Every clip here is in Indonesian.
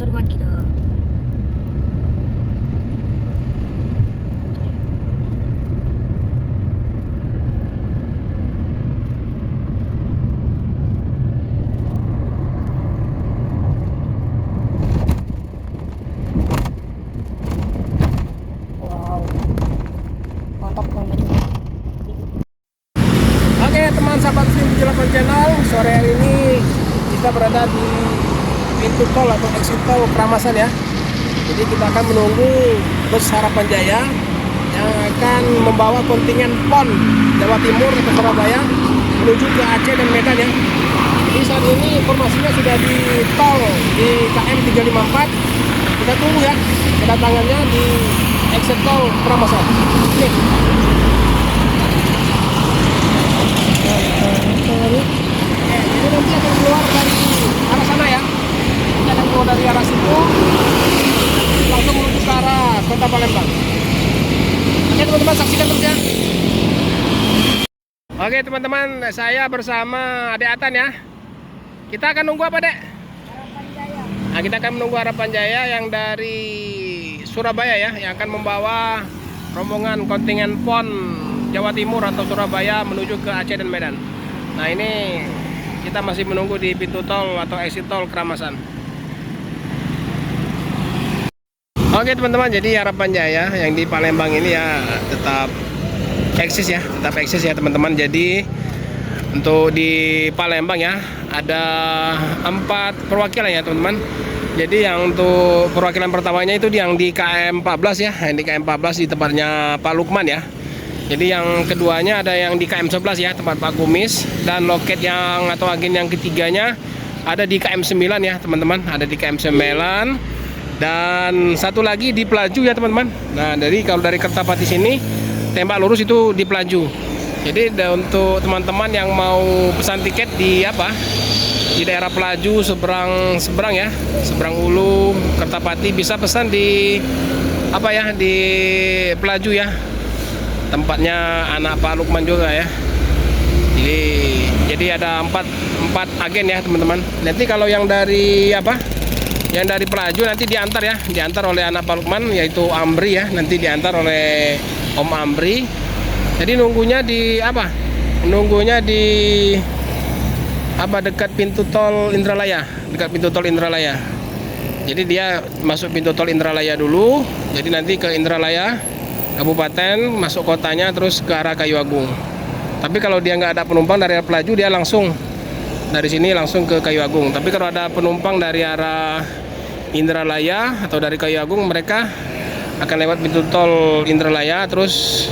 pasar rumah kita. Wow, mantap banget. Oke teman sahabat Slim 78 channel, sore hari ini kita berada di pintu tol atau exit tol Keramasan ya. Jadi kita akan menunggu bus Harapan Jaya yang akan membawa kontingen PON Jawa Timur atau Surabaya menuju ke Aceh dan Medan ya. Jadi saat ini informasinya sudah di tol di KM 354. Kita tunggu ya kedatangannya di exit tol Keramasan. Oke. Jadi nanti akan keluar dari arah sana ya. Kita akan keluar dari arah situ langsung menuju ke arah Kota Palembang. Oke teman-teman, saksikan terus ya. Oke teman-teman, saya bersama Adek Atan ya. Kita akan nunggu apa Dek? Harapan Jaya. Nah, kita akan menunggu Harapan Jaya yang dari Surabaya ya, yang akan membawa rombongan kontingen PON Jawa Timur atau Surabaya menuju ke Aceh dan Medan. Nah ini kita masih menunggu di pintu tol atau exit tol Keramasan. Oke teman-teman, jadi Harapan Jaya yang di Palembang ini ya tetap eksis ya, teman-teman. Jadi untuk di Palembang ya ada 4 perwakilan ya teman-teman. Jadi yang untuk perwakilan pertamanya itu yang di KM 14 ya, yang di KM 14 di tempatnya Pak Lukman ya. Jadi yang keduanya ada yang di KM 11 ya, tempat Pak Kumis, dan loket yang atau agen yang ketiganya ada di KM 9 ya teman-teman, ada di KM 9 dan satu lagi di Pelaju ya teman-teman. Nah dari kalau dari Kertapati sini tembak lurus itu di Pelaju. Jadi untuk teman-teman yang mau pesan tiket di di daerah Pelaju seberang ya, seberang Ulu Kertapati, bisa pesan di di Pelaju ya, tempatnya anak Pak Lukman juga ya. Jadi ada empat agen ya teman-teman. Nanti kalau yang dari yang dari Pelaju nanti diantar oleh anak Pak Lukman, yaitu Amri ya, nanti diantar oleh Om Amri. Jadi nunggunya di dekat pintu tol Indralaya, Jadi dia masuk pintu tol Indralaya dulu, jadi nanti ke Indralaya Kabupaten, masuk kotanya, terus ke arah Kayu Agung. Tapi kalau dia nggak ada penumpang dari arah Pelaju, dia langsung dari sini langsung ke Kayu Agung. Tapi kalau ada penumpang dari arah Indralaya atau dari Kayu Agung, mereka akan lewat pintu tol Indralaya, terus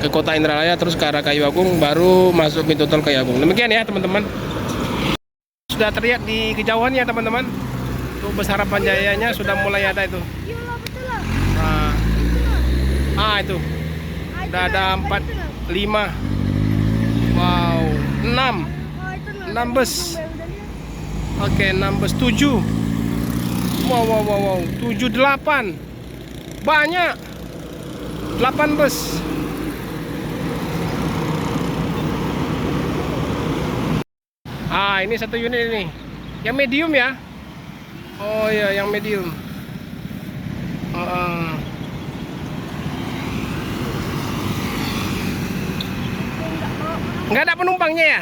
ke kota Indralaya, terus ke arah Kayu Agung, baru masuk pintu tol Kayu Agung. Demikian ya teman-teman. Sudah terlihat di kejauhan ya teman-teman. Tuh bus Harapan Jayanya sudah mulai ada itu. Itu udah ada 4, 5, wow, 6 bus. Oke, 6 bus, 7. Wow, 7, 8. Banyak. 8 bus. Ini satu unit ini. Yang medium ya? Oh iya, yang medium. Nggak ada penumpangnya ya?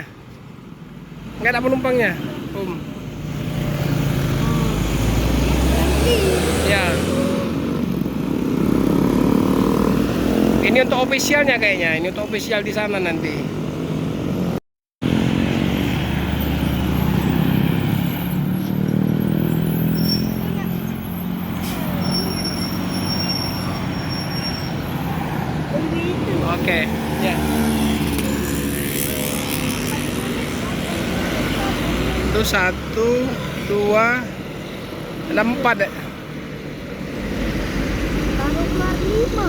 Nggak ada penumpangnya. Ya. Ini untuk officialnya kayaknya. Ini untuk official di sana nanti. Oke, ya. Itu 1, 2, ada 4 deh. Baru keluar 5.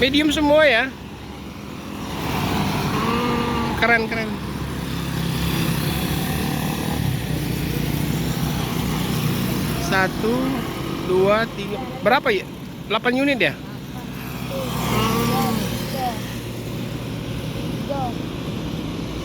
Medium semua ya. Keren. 1, 2, 3. Berapa ya? 8 unit ya?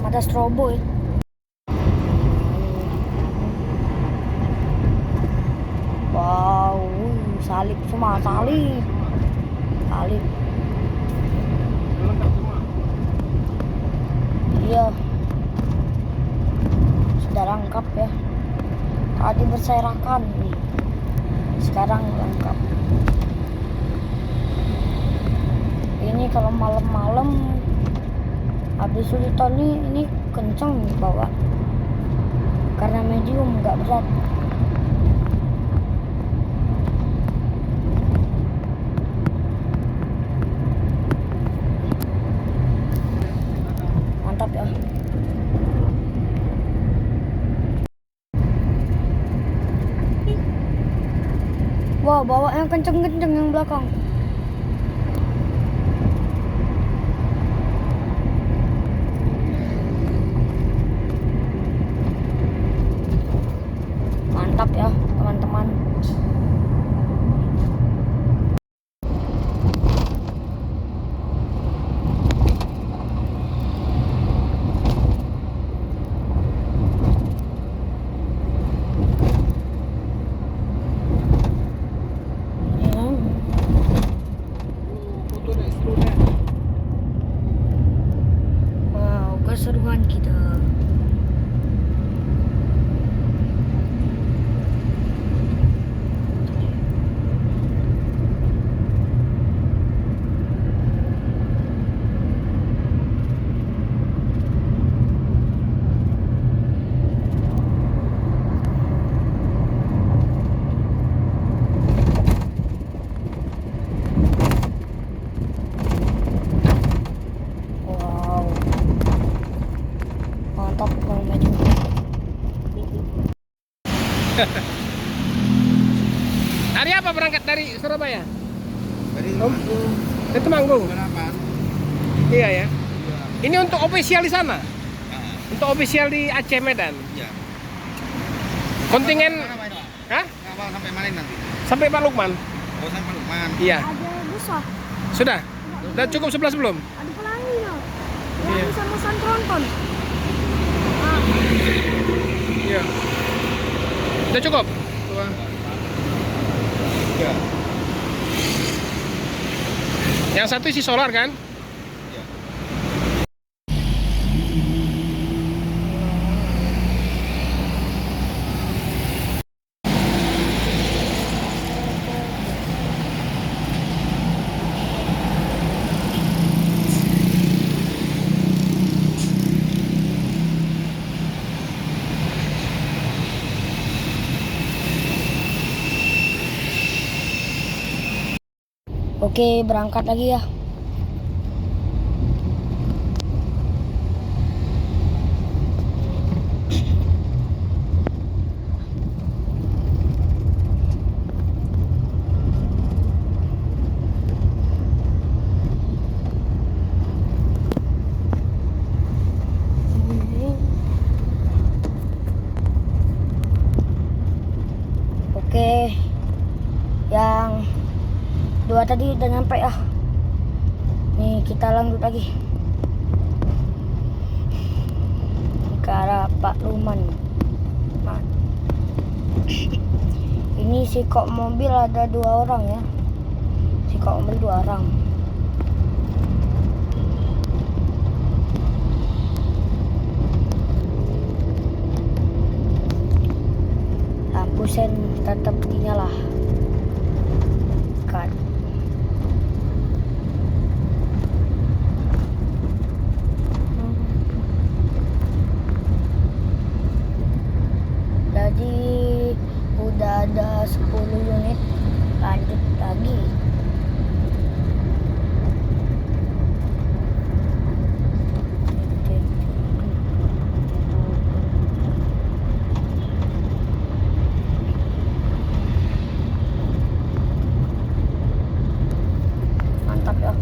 belum ada strobo ya. Wow, salib semua, salib. Iya, sudah lengkap ya. Tadi berserakan nih, sekarang lengkap. Ini kalau malam-malam habis sulit ini kenceng bawa, karena medium nggak berat. Mantap ya. Wah, bawa yang kenceng-kenceng yang belakang. Mantap ya, teman-teman. Wow, keseruan kita. Wow, mantap Bang Maju. Hari apa berangkat dari Surabaya? Dari Itu Temanggung. Harapan. Iya ya. Iya. Ini untuk official di sana. Nah, Untuk official di Aceh Medan. iya. Kontingen, hah? Kapal sampai mana nanti? Sampai Pak Lukman. Oh, sampai Lukman. Iya. Ada busa, Sudah. Udah cukup 11 belum? ada pelangi ya. Iya. Bisa mesan tronton. Iya. Udah cukup? Iya. Yang satu isi solar kan? Iya. Oke, berangkat lagi ya. Oke, yang dua tadi udah nyampe ya. Nih kita lanjut lagi ke arah Pak Luman. Nah, ini si kok mobil ada 2 orang ya. Si kok mobil 2 orang. Lampu sen tetap dinyala. Kan. Jadi udah ada 10 unit, lanjut lagi. Mantap ya.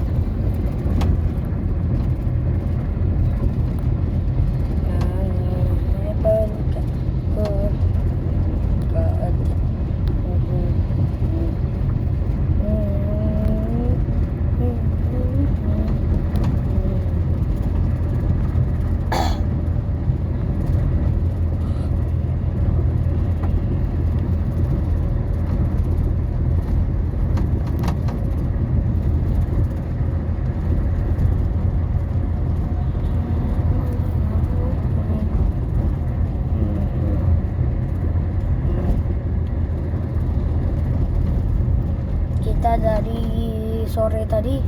sore tadi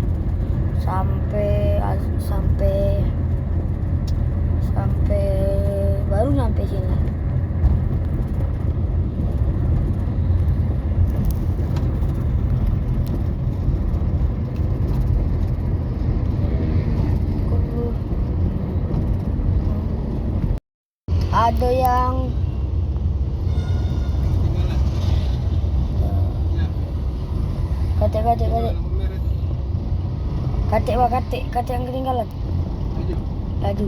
sampai sampai sampai baru nyampe sini. Ada yang katik yang ketinggalan. Laju.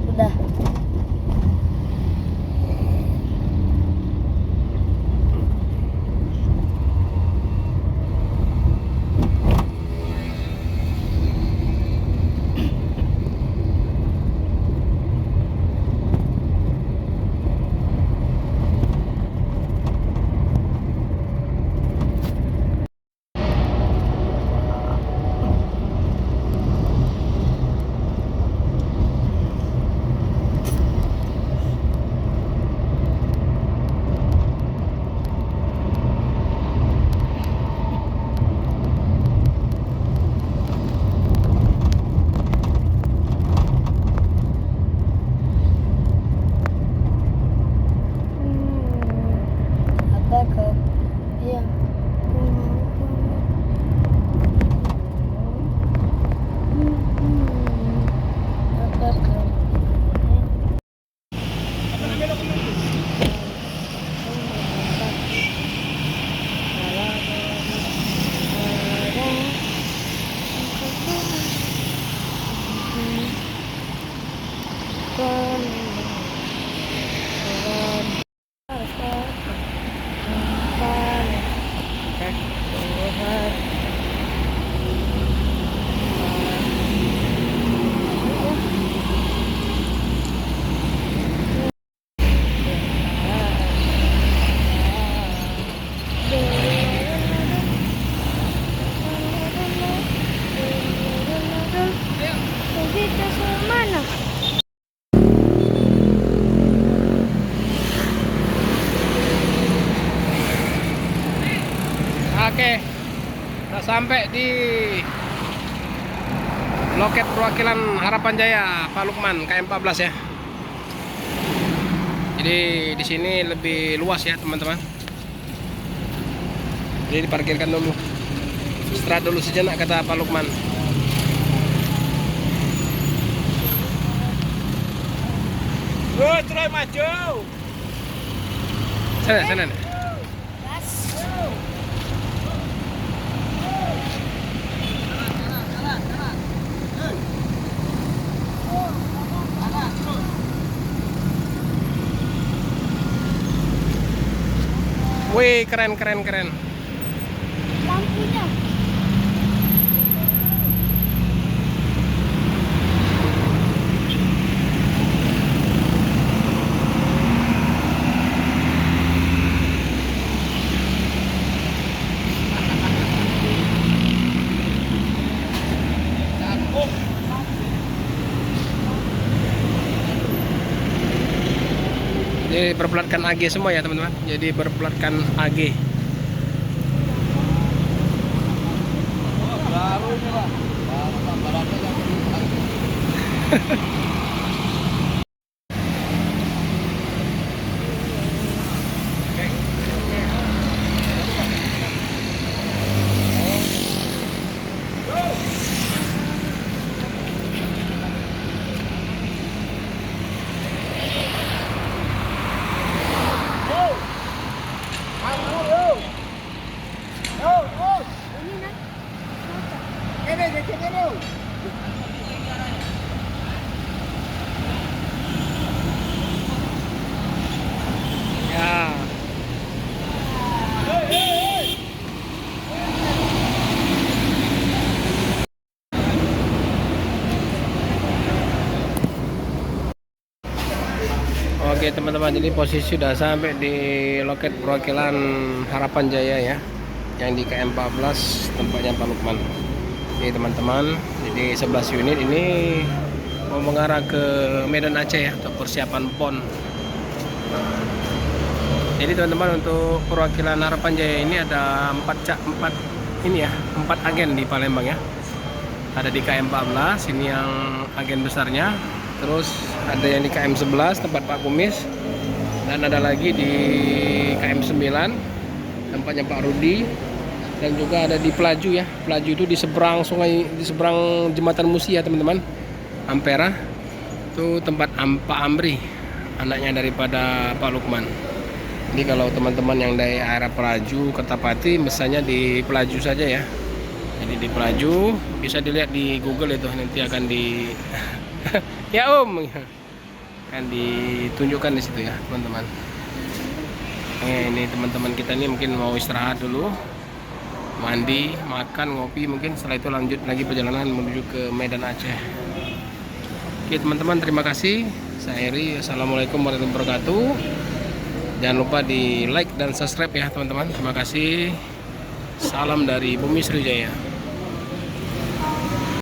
Sudah. Iya. Kita mana? Oke, kita sampai di loket perwakilan Harapan Jaya Pak Lukman KM14 ya. Jadi di sini lebih luas ya teman-teman. Jadi diparkirkan dulu. Istirahat dulu sejenak kata Pak Lukman. Terus maju. Sana. Wih, keren. Lampunya. Jadi berplatkan AG semua ya teman-teman. Jadi berplatkan AG. Baru ini Pak. Baru Ya. Oke Oke teman-teman, jadi posisi sudah sampai di loket perwakilan Harapan Jaya ya, yang di KM 14 tempatnya Pak Lukman. Oke teman-teman, jadi 11 unit ini mau mengarah ke Medan Aceh ya, untuk persiapan PON. Jadi teman-teman, untuk perwakilan Harapan Jaya ini ada 4 agen di Palembang ya. Ada di KM 14, ini yang agen besarnya. Terus ada yang di KM 11 tempat Pak Kumis, dan ada lagi di KM 9 tempatnya Pak Rudi, dan juga ada di Pelaju ya. Pelaju itu di seberang sungai, di seberang jembatan Musi ya teman-teman, Ampera. Itu tempat Pak Amri, anaknya daripada Pak Lukman. Jadi kalau teman-teman yang dari arah Pelaju, Kertapati, misalnya di Pelaju saja ya. Jadi di Pelaju bisa dilihat di Google itu, nanti akan di ya kan ditunjukkan di situ ya teman-teman. Ini teman-teman kita ini mungkin mau istirahat dulu, mandi, makan, ngopi, mungkin setelah itu lanjut lagi perjalanan menuju ke Medan Aceh. Oke teman-teman, terima kasih. Saya Eri, assalamualaikum warahmatullahi wabarakatuh. Jangan lupa di like dan subscribe ya teman-teman. Terima kasih. Salam dari Bumi Sriwijaya.